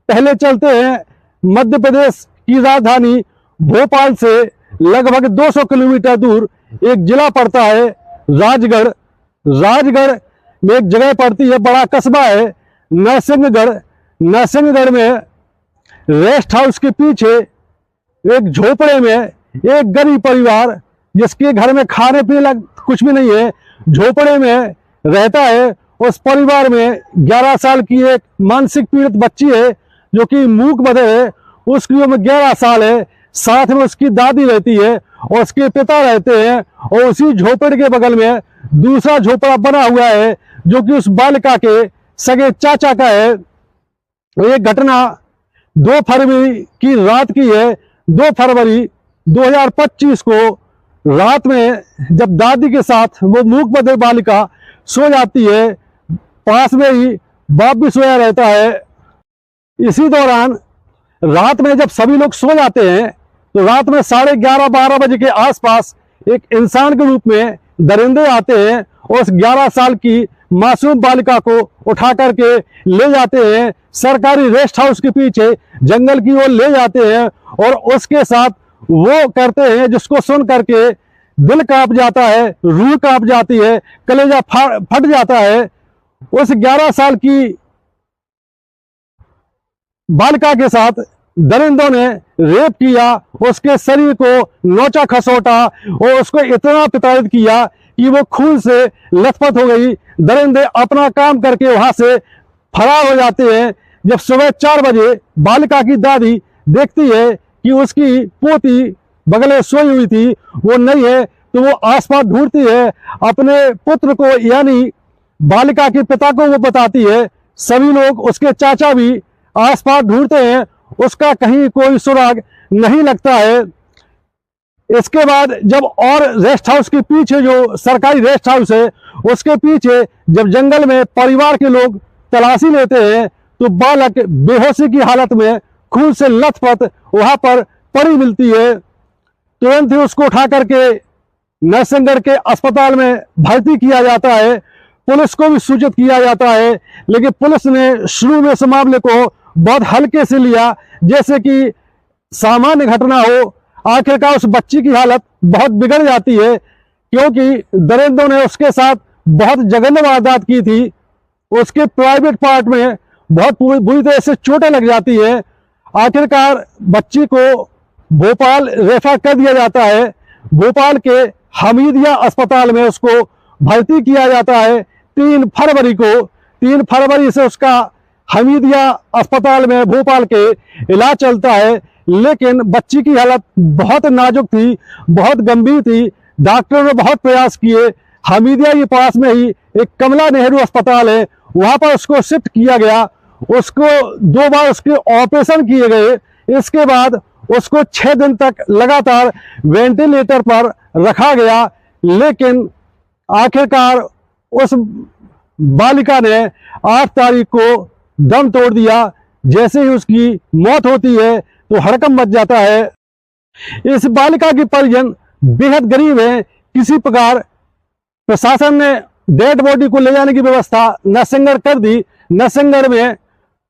पहले चलते हैं मध्य प्रदेश की राजधानी भोपाल से लगभग 200 किलोमीटर दूर एक जिला पड़ता है राजगढ़। राजगढ़ में एक जगह पड़ती है, बड़ा कस्बा है नरसिंहगढ़। नरसिंहगढ़ में रेस्ट हाउस के पीछे एक झोपड़े में एक गरीब परिवार, जिसके घर में खाने पीने कुछ भी नहीं है, झोपड़े में रहता है। उस परिवार में 11 साल की एक मानसिक पीड़ित बच्ची है जो कि मूक बधिर है। उसकी उम्र 11 साल है। साथ में उसकी दादी रहती है और उसके पिता रहते हैं। और उसी झोपड़े के बगल में दूसरा झोपड़ा बना हुआ है जो कि उस बालिका के सगे चाचा का है। ये घटना 2 फरवरी की रात की है। 2 फरवरी 2025 को रात में जब दादी के साथ वो मूक बधिर बालिका सो जाती है, पास में ही बाप भी सोया रहता है। इसी दौरान रात में जब सभी लोग सो जाते हैं तो रात में 11:30-12 बजे के आसपास एक इंसान के रूप में दरिंदे आते हैं और उस 11 साल की मासूम बालिका को उठा करके ले जाते हैं। सरकारी रेस्ट हाउस के पीछे जंगल की ओर ले जाते हैं और उसके साथ वो करते हैं जिसको सुन करके दिल कांप जाता है, रूह कांप जाती है, कलेजा फट जाता है। उस 11 साल की बालिका के साथ दरिंदों ने रेप किया, उसके शरीर को नोचा खसोटा और उसको इतना प्रताड़ित किया कि वो खून से लथपथ हो गई। दरिंदे अपना काम करके वहां से फरार हो जाते हैं। जब सुबह 4 बजे बालिका की दादी देखती है कि उसकी पोती बगल में सोई हुई थी, वो नहीं है, तो वो आसपास ढूंढती है। अपने पुत्र को यानी बालिका के पिता को वो बताती है। सभी लोग, उसके चाचा भी आसपास ढूंढते हैं, उसका कहीं कोई सुराग नहीं लगता है। इसके बाद जब और रेस्ट हाउस के पीछे जो सरकारी रेस्ट हाउस है उसके पीछे जब जंगल में परिवार के लोग तलाशी लेते हैं तो बालक बेहोशी की हालत में खून से लथपथ वहां पर पड़ी मिलती है। तुरंत ही उसको उठा करके नरसिंहगढ़ के अस्पताल में भर्ती किया जाता है। पुलिस को भी सूचित किया जाता है, लेकिन पुलिस ने शुरू में इस मामले को बहुत हल्के से लिया, जैसे कि सामान्य घटना हो। आखिरकार उस बच्ची की हालत बहुत बिगड़ जाती है क्योंकि दरिंदों ने उसके साथ बहुत जघन्य वारदात की थी। उसके प्राइवेट पार्ट में बहुत बुरी तरह से चोटें लग जाती है। आखिरकार बच्ची को भोपाल रेफर कर दिया जाता है। भोपाल के हमीदिया अस्पताल में उसको भर्ती किया जाता है 3 फरवरी को। 3 फरवरी से उसका हमीदिया अस्पताल में भोपाल के इलाज चलता है, लेकिन बच्ची की हालत बहुत नाजुक थी, बहुत गंभीर थी। डॉक्टरों ने बहुत प्रयास किए। हमीदिया के पास में ही एक कमला नेहरू अस्पताल है, वहां पर उसको शिफ्ट किया गया। उसको 2 बार उसके ऑपरेशन किए गए। इसके बाद उसको 6 दिन तक लगातार वेंटिलेटर पर रखा गया, लेकिन आखिरकार उस बालिका ने 8 तारीख को दम तोड़ दिया। जैसे ही उसकी मौत होती है तो हड़कंप मच जाता है। इस बालिका के परिजन बेहद गरीब हैं। किसी प्रकार प्रशासन ने डेड बॉडी को ले जाने की व्यवस्था नरसिंहगढ़ कर दी। नरसिंहगढ़ में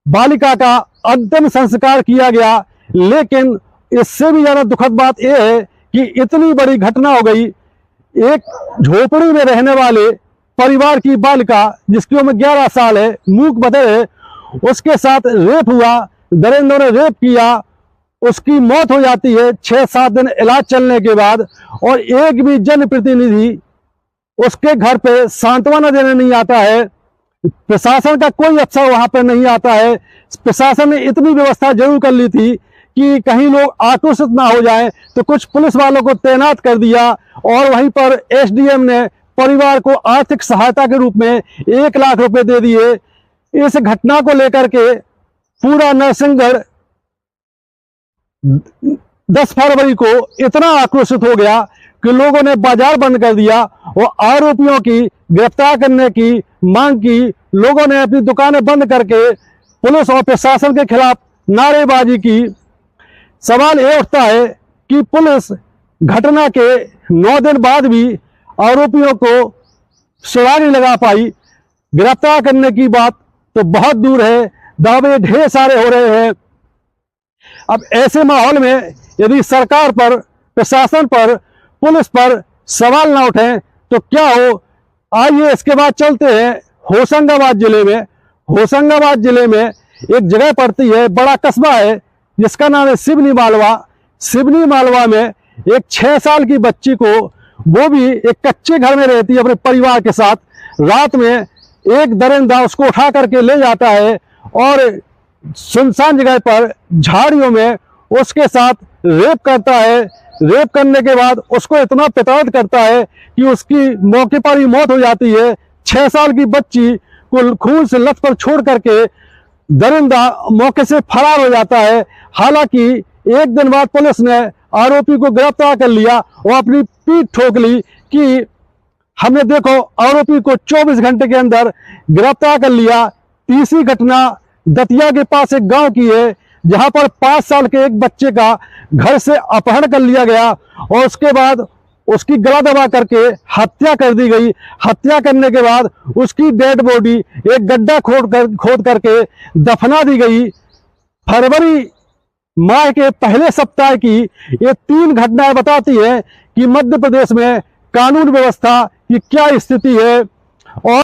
बालिका का अंतिम संस्कार किया गया, लेकिन इससे भी ज्यादा दुखद बात यह है कि इतनी बड़ी घटना हो गई। एक झोपड़ी में रहने वाले परिवार की बालिका जिसकी उम्र 11 साल है, मूक बधिर है, उसके साथ रेप हुआ। दरिंदों ने रेप किया, उसकी मौत हो जाती है 6-7 दिन इलाज चलने के बाद। और एक भी जनप्रतिनिधि उसके घर पे सांत्वना देने नहीं आता है। प्रशासन का कोई अफसर वहां पर नहीं आता है। प्रशासन ने इतनी व्यवस्था जरूर कर ली थी कि कहीं लोग आक्रोशित ना हो जाएं, तो कुछ पुलिस वालों को तैनात कर दिया और वहीं पर एसडीएम ने परिवार को आर्थिक सहायता के रूप में 1 लाख रुपए दे दिए। इस घटना को लेकर के पूरा नरसिंहगढ़ 10 फरवरी को इतना आक्रोशित हो गया कि लोगों ने बाजार बंद कर दिया और आरोपियों की गिरफ्तार करने की मांग की। लोगों ने अपनी दुकानें बंद करके पुलिस और प्रशासन के खिलाफ नारेबाजी की। सवाल यह उठता है कि पुलिस घटना के 9 दिन बाद भी आरोपियों को सुराग नहीं लगा पाई। गिरफ्तार करने की बात तो बहुत दूर है। दावे ढेर सारे हो रहे हैं। अब ऐसे माहौल में यदि सरकार पर, प्रशासन पर, पुलिस पर सवाल ना उठे तो क्या हो। आइए इसके बाद चलते हैं होशंगाबाद जिले में। होशंगाबाद जिले में एक जगह पड़ती है, बड़ा कस्बा है जिसका नाम है सिवनी मालवा। सिवनी मालवा में एक 6 साल की बच्ची को, वो भी एक कच्चे घर में रहती है अपने परिवार के साथ, रात में एक दरिंदा उसको उठा करके ले जाता है और सुनसान जगह पर झाड़ियों में उसके साथ रेप करता है। रेप करने के बाद उसको इतना प्रताड़ित करता है कि उसकी मौके पर ही मौत हो जाती है। 6 साल की बच्ची को खून से लथपथ छोड़ करके दरिंदा मौके से फरार हो जाता है। हालांकि एक दिन बाद पुलिस ने आरोपी को गिरफ्तार कर लिया और अपनी पीठ ठोक ली कि हमने देखो आरोपी को 24 घंटे के अंदर गिरफ्तार कर लिया। तीसरी घटना दतिया के पास एक गांव की है, जहां पर 5 साल के एक बच्चे का घर से अपहरण कर लिया गया और उसके बाद उसकी गला दबा करके हत्या कर दी गई। हत्या करने के बाद उसकी डेड बॉडी एक गड्ढा खोद करके दफना दी गई। फरवरी माह के पहले सप्ताह की ये 3 घटनाएं बताती है कि मध्य प्रदेश में कानून व्यवस्था की क्या स्थिति है। और